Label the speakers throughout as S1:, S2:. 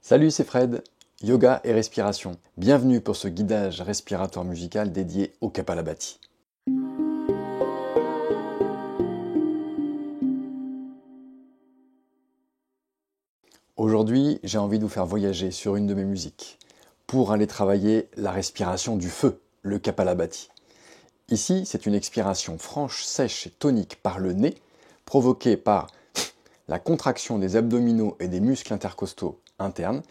S1: Salut, c'est Fred, yoga et respiration. Bienvenue pour ce guidage respiratoire musical dédié au Kapalabhati. Aujourd'hui, j'ai envie de vous faire voyager sur une de mes musiques pour aller travailler la respiration du feu, le Kapalabhati. Ici, c'est une expiration franche, sèche et tonique par le nez, provoquée par la contraction des abdominaux et des muscles intercostaux internes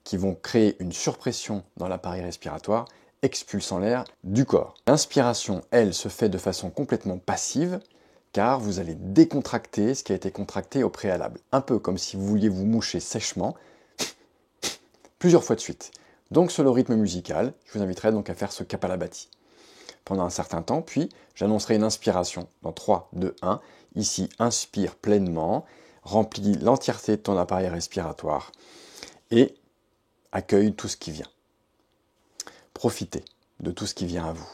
S1: qui vont créer une surpression dans l'appareil respiratoire, expulsant l'air du corps. L'inspiration, elle, se fait de façon complètement passive, car vous allez décontracter ce qui a été contracté au préalable. Un peu comme si vous vouliez vous moucher sèchement, plusieurs fois de suite. Donc sur le rythme musical, je vous inviterai donc à faire ce Kapalabhati pendant un certain temps, puis j'annoncerai une inspiration dans 3, 2, 1. Ici, inspire pleinement, remplis l'entièreté de ton appareil respiratoire et accueille tout ce qui vient. Profitez de tout ce qui vient à vous.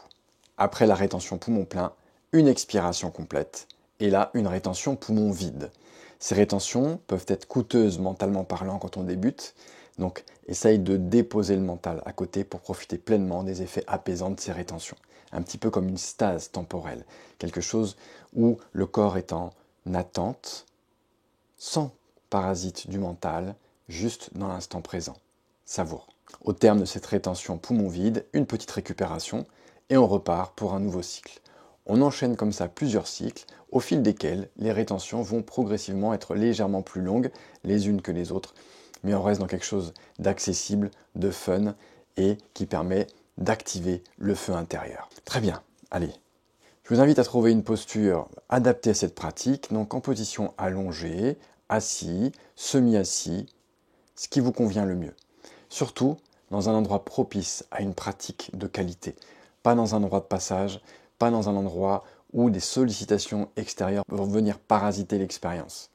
S1: Après la rétention poumon plein, une expiration complète et là, une rétention poumon vide. Ces rétentions peuvent être coûteuses mentalement parlant quand on débute, donc essaye de déposer le mental à côté pour profiter pleinement des effets apaisants de ces rétentions. Un petit peu comme une stase temporelle, quelque chose où le corps est en attente, sans parasite du mental, juste dans l'instant présent. Savoure. Au terme de cette rétention poumon vide, une petite récupération et on repart pour un nouveau cycle. On enchaîne comme ça plusieurs cycles, au fil desquels les rétentions vont progressivement être légèrement plus longues les unes que les autres, mais on reste dans quelque chose d'accessible, de fun et qui permet d'activer le feu intérieur. Très bien, allez. Je vous invite à trouver une posture adaptée à cette pratique, donc en position allongée, assis, semi-assis, ce qui vous convient le mieux. Surtout dans un endroit propice à une pratique de qualité, pas dans un endroit de passage, pas dans un endroit où des sollicitations extérieures vont venir parasiter l'expérience.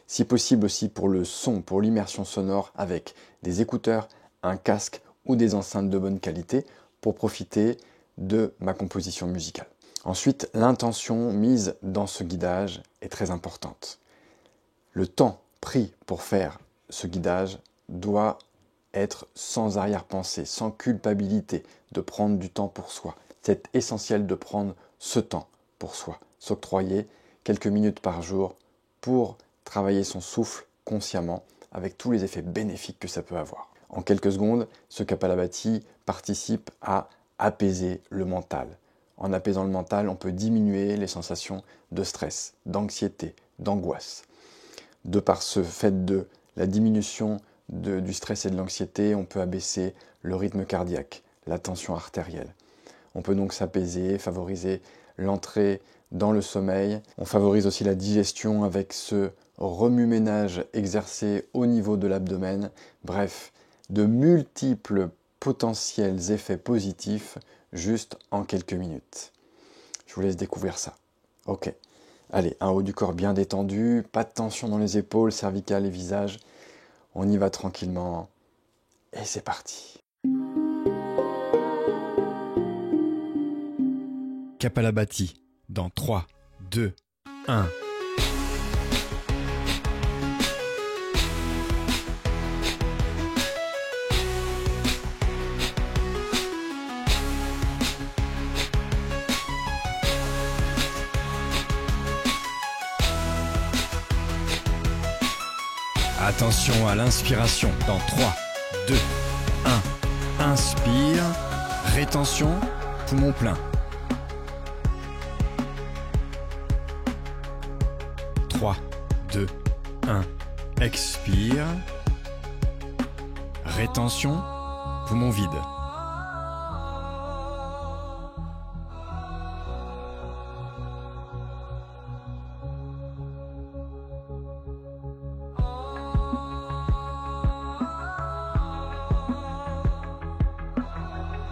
S1: Si possible aussi pour le son, pour l'immersion sonore avec des écouteurs, un casque ou des enceintes de bonne qualité pour profiter de ma composition musicale. Ensuite, l'intention mise dans ce guidage est très importante. Le temps pris pour faire ce guidage doit être sans arrière-pensée, sans culpabilité, de prendre du temps pour soi. C'est essentiel de prendre ce temps pour soi, s'octroyer quelques minutes par jour pour travailler son souffle consciemment avec tous les effets bénéfiques que ça peut avoir. En quelques secondes, ce Kapalabhati participe à apaiser le mental. En apaisant le mental, on peut diminuer les sensations de stress, d'anxiété, d'angoisse. De par ce fait de la diminution du stress et de l'anxiété, on peut abaisser le rythme cardiaque, la tension artérielle. On peut donc s'apaiser, favoriser l'entrée dans le sommeil. On favorise aussi la digestion avec ce remue-ménage exercé au niveau de l'abdomen. Bref, de multiples potentiels effets positifs juste en quelques minutes. Je vous laisse découvrir ça. Ok. Allez, un haut du corps bien détendu, pas de tension dans les épaules, cervicales et visage. On y va tranquillement. Et c'est parti.
S2: Kapalabhati, dans 3, 2, 1. Attention à l'inspiration dans 3, 2, 1. Inspire, rétention, poumon plein. 3, 2, 1. Expire, rétention, poumon vide.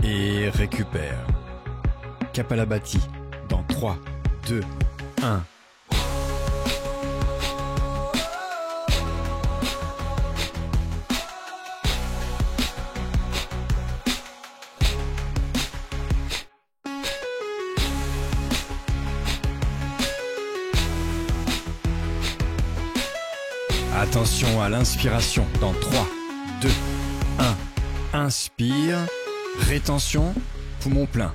S2: Et récupère. Kapalabhati dans 3, 2, 1. Attention à l'inspiration dans 3, 2, 1. Inspire, rétention, poumon plein.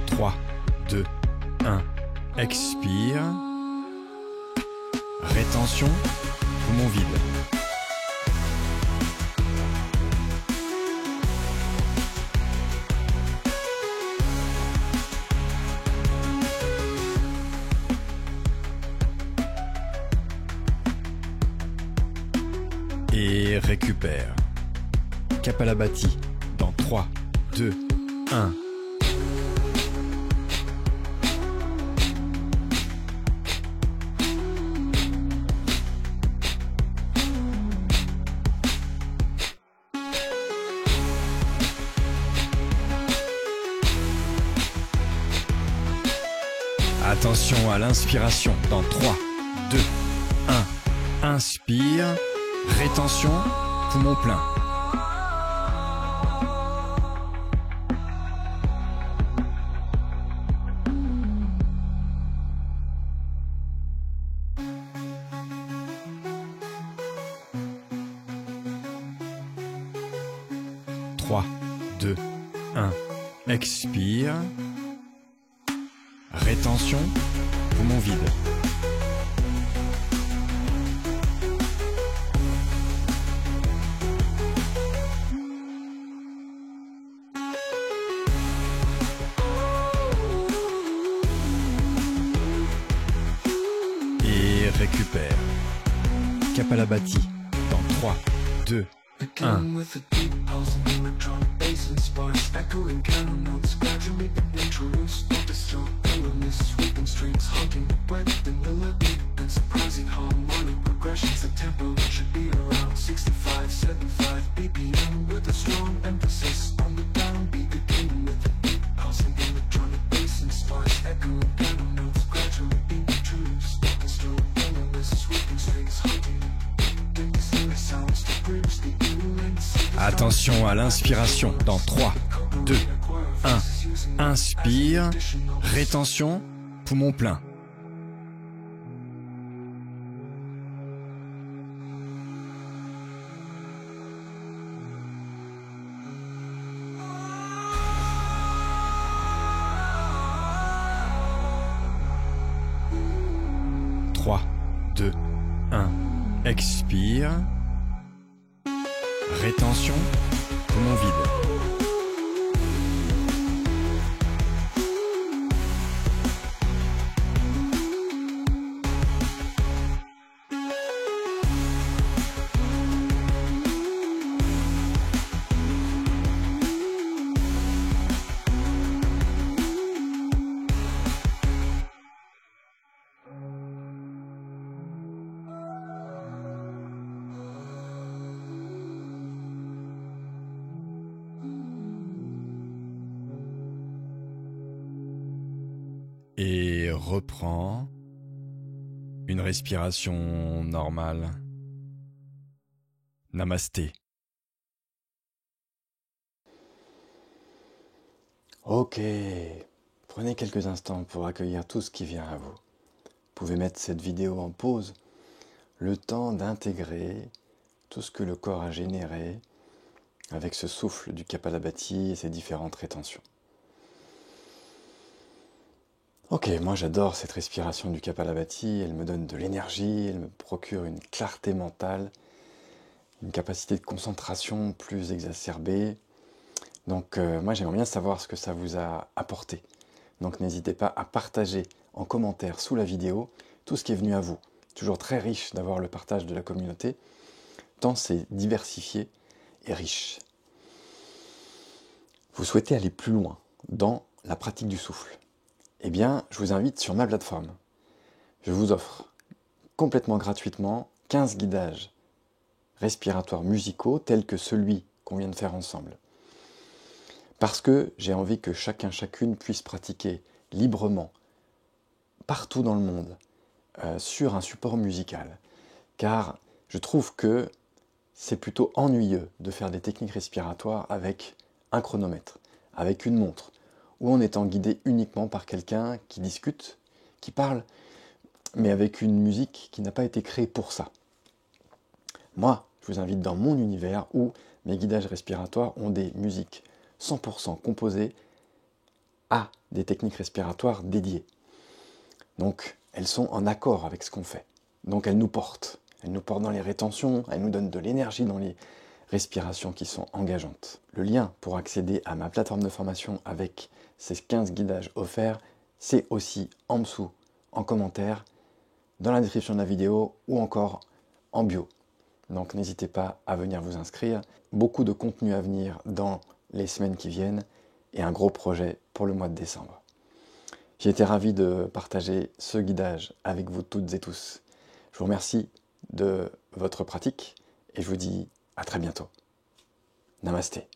S2: 3, 2, 1. Expire. Rétention, poumon vide. Et récupère. Kapalabhati dans 3, 2, 1. Attention à l'inspiration dans 3, 2, 1. Inspire, rétention, poumon plein. Trois, 2, 1. Expire. Rétention, poumon vide. Et récupère. Kapalabhati dans 3, 2, 1. Attention à l'inspiration dans 3, 2, 1. Inspire, rétention, poumon plein. Trois, 2, 1. Expire. Rétention, poumon vide. Et reprends une respiration normale. Namasté.
S1: Ok, prenez quelques instants pour accueillir tout ce qui vient à vous. Vous pouvez mettre cette vidéo en pause, le temps d'intégrer tout ce que le corps a généré avec ce souffle du Kapalabhati et ses différentes rétentions. Ok, moi j'adore cette respiration du Kapalabhati, elle me donne de l'énergie, elle me procure une clarté mentale, une capacité de concentration plus exacerbée. Donc moi j'aimerais bien savoir ce que ça vous a apporté. Donc n'hésitez pas à partager en commentaire sous la vidéo tout ce qui est venu à vous. Toujours très riche d'avoir le partage de la communauté, tant c'est diversifié et riche. Vous souhaitez aller plus loin dans la pratique du souffle? Eh bien, je vous invite sur ma plateforme. Je vous offre complètement gratuitement 15 guidages respiratoires musicaux tels que celui qu'on vient de faire ensemble. Parce que j'ai envie que chacun, chacune puisse pratiquer librement, partout dans le monde, sur un support musical. Car je trouve que c'est plutôt ennuyeux de faire des techniques respiratoires avec un chronomètre, avec une montre, ou en étant guidé uniquement par quelqu'un qui discute, qui parle, mais avec une musique qui n'a pas été créée pour ça. Moi, je vous invite dans mon univers où mes guidages respiratoires ont des musiques 100% composées à des techniques respiratoires dédiées. Donc, elles sont en accord avec ce qu'on fait. Donc, elles nous portent. Elles nous portent dans les rétentions, elles nous donnent de l'énergie dans les respirations qui sont engageantes. Le lien pour accéder à ma plateforme de formation avec ces 15 guidages offerts, c'est aussi en dessous, en commentaire, dans la description de la vidéo ou encore en bio. Donc n'hésitez pas à venir vous inscrire. Beaucoup de contenu à venir dans les semaines qui viennent et un gros projet pour le mois de décembre. J'ai été ravi de partager ce guidage avec vous toutes et tous. Je vous remercie de votre pratique et je vous dis à très bientôt. Namasté.